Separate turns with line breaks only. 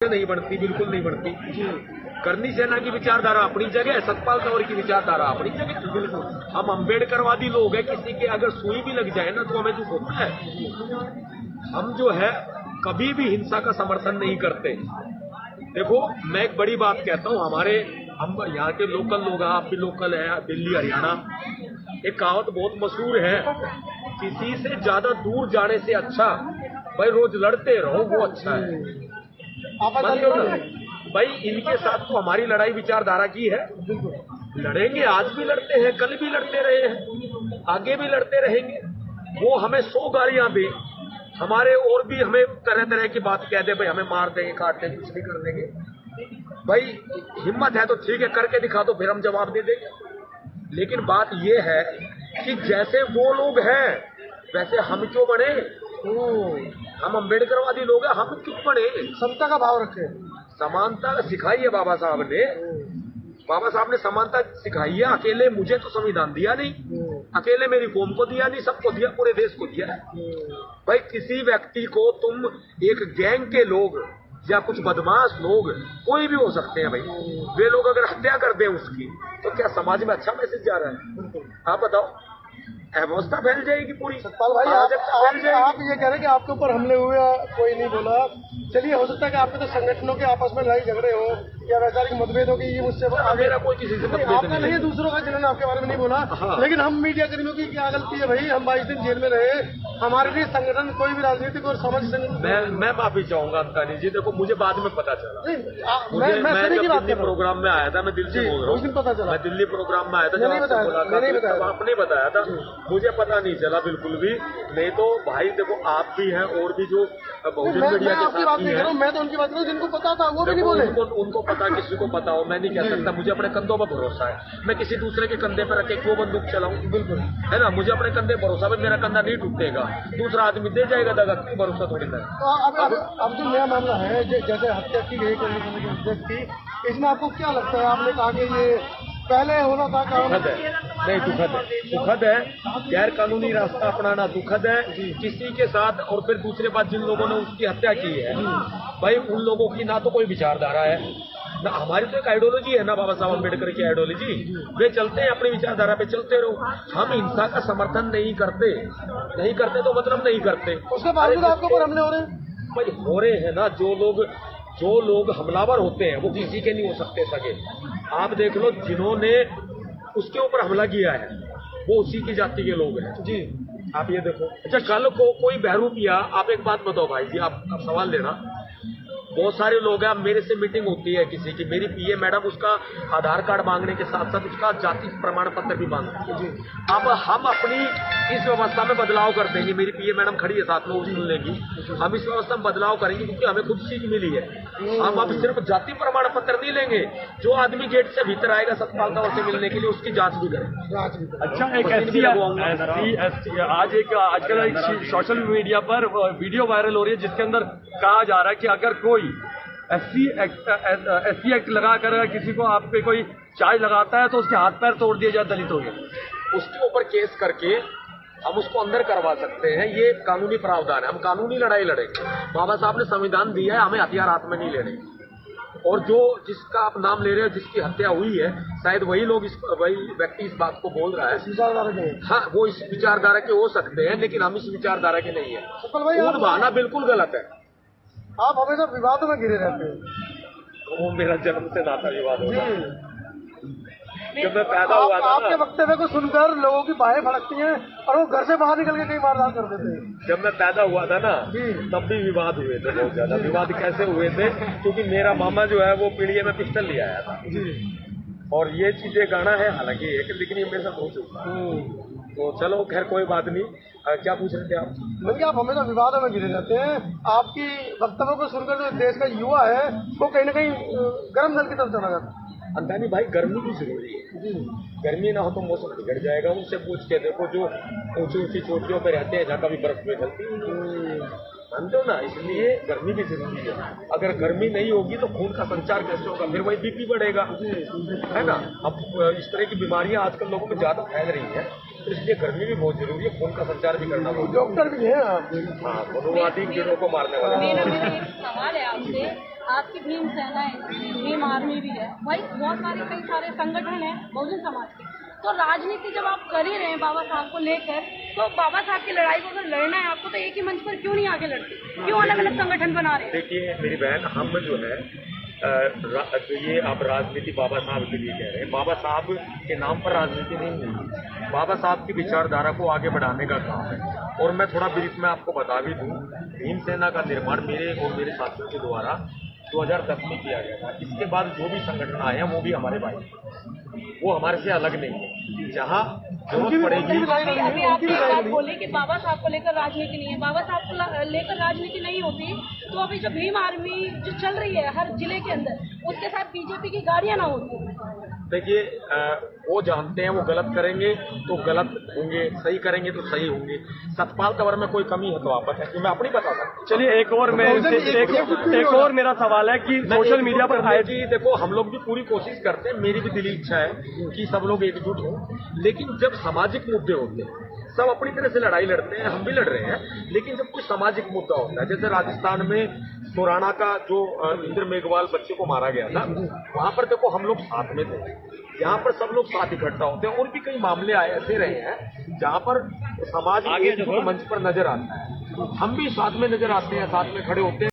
नहीं बनती, बिल्कुल नहीं बनती। करनी सेना की विचारधारा अपनी जगह है, सतपाल तंवर की विचारधारा अपनी जगह। बिल्कुल हम अम्बेडकरवादी लोग हैं, किसी के अगर सुई भी लग जाए ना तो हमें दुख होता है। हम जो है कभी भी हिंसा का समर्थन नहीं करते। देखो मैं एक बड़ी बात कहता हूँ, हम यहाँ के लोकल लोग हैं, आप भी लोकल हैं, दिल्ली हरियाणा, एक कहावत बहुत मशहूर है, किसी से ज्यादा दूर जाने से अच्छा भाई रोज लड़ते रहो, वो अच्छा है। भाई इनके साथ तो हमारी लड़ाई विचारधारा की है, लड़ेंगे, आज भी लड़ते हैं, कल भी लड़ते रहे हैं, आगे भी लड़ते रहेंगे। वो हमें 100 गालियां दे, हमारे और भी हमें तरह तरह की बात कह दे, भाई हमें मार देंगे, काट देंगे, कुछ भी कर देंगे। भाई हिम्मत है तो ठीक है, करके दिखा दो, फिर हम जवाब दे देंगे। लेकिन बात ये है कि जैसे वो लोग हैं वैसे हम क्यों बने? हम अम्बेडकरवादी लोग हैं, हम क्यों बने?
समता का भाव रखे,
समानता सिखाई है बाबा साहब ने। बाबा साहब ने समानता सिखाई है। अकेले मुझे तो संविधान दिया नहीं, अकेले मेरी कौम को दिया नहीं, सबको दिया, पूरे देश को दिया है। भाई किसी व्यक्ति को तुम एक गैंग के लोग या कुछ बदमाश लोग कोई भी हो सकते हैं भाई, वे लोग अगर हत्या कर दें उसकी, तो क्या समाज में अच्छा मैसेज जा रहा है? आप बताओ, अवस्था फैल जाएगी पूरी।
सतपाल भाई आप ये कह रहे हैं कि आपके ऊपर हमले हुए, कोई नहीं बोला। चलिए हो सकता है कि आपके तो संगठनों के आपस में लड़ाई झगड़े हो या वैचारिक मतभेद हो कि ये मुझसे
मेरा कोई किसी से मतभेद
नहीं है, दूसरों का जिन्होंने आपके बारे में नहीं बोला। लेकिन हम मीडिया कर्मियों की क्या गलती है भाई? हम 22 दिन जेल में रहे, हमारे लिए संगठन कोई भी राजनीतिक और सामाजिक संगठन।
मैं माफी चाहूंगा अंतानी जी, देखो मुझे बाद में पता चला, मैं दिल्ली प्रोग्राम में आया था, मैं दिल से बोल रहा हूँ, पता चला मैं दिल्ली प्रोग्राम में आया था, जब आपने बताया था, मुझे पता नहीं चला बिल्कुल भी। नहीं तो भाई देखो आप भी हैं और भी जो बहुजन मीडिया के साथी हैं, मैं तो उनकी बात करूँ जिनको पता था वो भी नहीं बोले। उनको पता, किसी को पता हो, मैं नहीं कह सकता। मुझे अपने कंधों पर भरोसा है, मैं किसी दूसरे के कंधे पर रखे क्यों बंदूक चलाऊं? बिल्कुल है ना, मुझे अपने कंधे भरोसा है, मेरा कंधा नहीं टूटेगा, दूसरा आदमी दे जाएगा दगा, भरोसा थोड़ी ना।
अब जो नया मामला है, जैसे हत्या की गई व्यक्ति, इसमें आपको क्या लगता है? आपने कहा कि ये पहले होना था,
दुखद है, नहीं दुखद है, गैर कानूनी रास्ता अपनाना दुखद है किसी के साथ। और फिर दूसरे बात, जिन लोगों ने उसकी हत्या की है भाई, उन लोगों की ना तो कोई विचारधारा है ना, हमारी तो एक आइडियोलॉजी है ना, बाबा साहब अम्बेडकर की आइडियोलॉजी, वे चलते हैं अपनी विचारधारा पे, चलते रहो। हम हिंसा का समर्थन नहीं करते तो मतलब नहीं करते।
उसके बावजूद आपके ऊपर हमले हो रहे हैं
भाई, हो रहे हैं ना। जो लोग हमलावर होते हैं वो किसी के नहीं हो सकते सगे। आप देख लो, जिन्होंने उसके ऊपर हमला किया है वो उसी की जाति के लोग हैं जी। आप ये देखो, अच्छा कल को कोई बहरूपिया, आप एक बात बताओ भाई जी, आप अब सवाल लेना, बहुत सारे लोग हैं, मेरे से मीटिंग होती है किसी की, मेरी पीए मैडम उसका आधार कार्ड मांगने के साथ साथ उसका जाति प्रमाण पत्र भी मांगती है। अब हम अपनी इस व्यवस्था में बदलाव कर देंगे, मेरी पीए मैडम खड़ी है साथ में, वो सुन लेगी, हम इस व्यवस्था में बदलाव करेंगे क्योंकि हमें खुद सीख मिली है। हम अब सिर्फ जाति प्रमाण पत्र नहीं लेंगे, जो आदमी गेट से भीतर आएगा सतपाल तंवर से मिलने के लिए उसकी जांच भी करेंगे।
अच्छा, एक आजकल सोशल मीडिया पर वीडियो वायरल हो रही है जिसके अंदर कहा जा रहा है कि अगर कोई एससी एक्ट लगाकर किसी को आप पे कोई चार्ज लगाता है तो उसके हाथ पैर तोड़ दिए जाए दलितों के,
उसके ऊपर केस करके हम उसको अंदर करवा सकते हैं। ये कानूनी प्रावधान है, हम कानूनी लड़ाई लड़ेंगे। बाबा साहब ने संविधान दिया है, हमें हथियार हाथ में नहीं लेने। और जो जिसका आप नाम ले रहे हो, जिसकी हत्या हुई है, शायद वही व्यक्ति इस बात को बोल रहा है। हाँ, वो इस विचारधारा के हो सकते हैं, लेकिन हम इस विचारधारा के नहीं है। खून बहाना बिल्कुल गलत है।
आप हमेशा विवादों में घिरे रहते हैं।
वो मेरा जन्म से नाता विवाद होता है। जब मैं पैदा हुआ था,
आपके वक्तव्य को सुनकर लोगों की बाहें फड़कती हैं और वो घर से बाहर निकल के कई वारदात कर देते हैं।
जब मैं पैदा हुआ था ना, तब भी विवाद हुए थे, बहुत ज्यादा विवाद। कैसे हुए थे? क्योंकि मेरा मामा जो है वो पीढ़िए में पिस्टल ले आया था और ये चीजें गाना है, हालांकि लेकिन ये मेरे साथ हो चुका। तो चलो खैर कोई बात नहीं। क्या पूछ रहे थे आप?
मतलब आप हमेशा विवादों में घिरे रहते हैं। आपकी वक्तव्यों को सुनकर जो देश का युवा है वो कहीं ना कहीं गर्म जल की तरफ चला जाता है।
अंतानी भाई, गर्मी भी जरूरी है, गर्मी ना हो तो मौसम बिगड़ जाएगा। उनसे पूछ के देखो जो ऊंची चोटियों पे रहते हैं जहाँ कभी बर्फ पिघलती है, मानते हो ना, इसलिए गर्मी भी जरूरी है। अगर गर्मी नहीं होगी तो खून का संचार कैसे होगा? फिर वही बीपी बढ़ेगा, है ना। अब इस तरह की बीमारियां आजकल लोगों में ज्यादा फैल रही है, तो इसलिए गर्मी भी बहुत जरूरी है, खून का संचार भी करना बहुत।
डॉक्टर भी है आप?
हाँ, मनुवादी कीड़ों को मारने वाले।
मेरा एक सवाल है आपसे, आपकी भीम सेना है, भीम आर्मी भी है भाई, बहुत सारे कई सारे संगठन हैं बहुजन समाज के। तो राजनीति जब आप कर ही रहे हैं बाबा साहब को लेकर, तो बाबा साहब की लड़ाई को अगर लड़ना है आपको, तो एक ही मंच पर क्यों नहीं आगे लड़ते, क्यों अलग अलग संगठन बना रहे हैं?
देखिए मेरी बहन, हम जो है ये आप राजनीति बाबा साहब के लिए कह रहे हैं, बाबा साहब के नाम पर राजनीति नहीं है, बाबा साहब की विचारधारा को आगे बढ़ाने का काम है। और मैं थोड़ा ब्रीफ में आपको बता भी दूं, भीम सेना का निर्माण मेरे और मेरे साथियों के द्वारा 2010 में किया गया था। इसके बाद जो भी संगठन आए हैं वो भी हमारे भाई, वो हमारे से अलग नहीं है। जहाँ जरूरत पड़ेगी।
अभी आपने एक बात बोली कि बाबा साहब को लेकर राजनीति नहीं है, बाबा साहब को लेकर राजनीति नहीं होती तो अभी जो भीम आर्मी जो चल रही है हर जिले के अंदर, उसके साथ बीजेपी की गाड़ियां ना होती।
देखिए वो जानते हैं वो गलत करेंगे तो गलत होंगे, सही करेंगे तो सही होंगे। सतपाल कवर में कोई कमी है तो आप बताएं, मैं अपनी बता सकता हूँ।
चलिए एक और मेरा सवाल है कि सोशल मीडिया पर आए
जी देखो, हम लोग भी पूरी कोशिश करते हैं, मेरी भी दिली इच्छा है कि सब लोग एकजुट हों, लेकिन जब सामाजिक मुद्दे होते हैं सब अपनी तरह से लड़ाई लड़ते हैं, हम भी लड़ रहे हैं, लेकिन जब कोई सामाजिक मुद्दा होता है, जैसे राजस्थान में मुराना का जो इंद्र मेघवाल बच्चे को मारा गया था, वहां पर देखो हम लोग साथ में थे, यहाँ पर सब लोग साथ इकट्ठा होते हैं। और भी कई मामले आए ऐसे रहे हैं जहाँ पर समाज एकजुट मंच पर नजर आता है, हम भी साथ में नजर आते हैं, साथ में खड़े होते हैं।